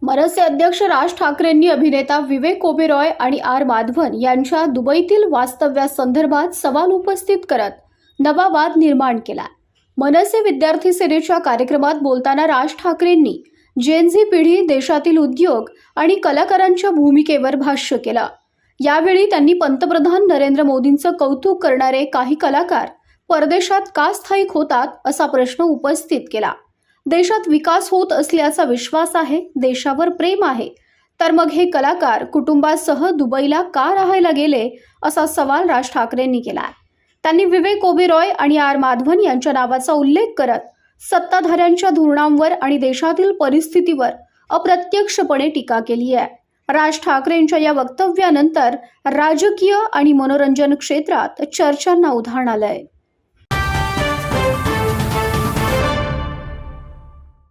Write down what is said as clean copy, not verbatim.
मनसे अध्यक्ष राज ठाकरेंनी अभिनेता विवेक ओबेरॉय आणि आर माधवन यांच्या दुबईतील वास्तव्यासंदर्भात सवाल उपस्थित करत नवा वाद निर्माण केला। मनसे विद्यार्थी सेनेच्या कार्यक्रमात बोलताना राज ठाकरेंनी जेनझी पिढी देशातील उद्योग आणि कलाकारांच्या भूमिकेवर भाष्य केलं। यावेळी त्यांनी पंतप्रधान नरेंद्र मोदींचं कौतुक करणारे काही कलाकार परदेशात का स्थायिक होतात असा प्रश्न उपस्थित केला। देशात विकास होत असल्याचा विश्वास आहे, देशावर प्रेम आहे, तर मग हे कलाकार कुटुंबासह दुबईला का राहायला गेले असा सवाल राज ठाकरेंनी केला। त्यांनी विवेक ओबेरॉय आणि आर माधवन यांच्या नावाचा उल्लेख करत सत्ताधाऱ्यांच्या धोरणांवर आणि देशातील परिस्थितीवर अप्रत्यक्षपणे टीका केली आहे। राज ठाकरेंच्या या वक्तव्यानंतर राजकीय आणि मनोरंजन क्षेत्रात चर्चांना उधाण आलंय।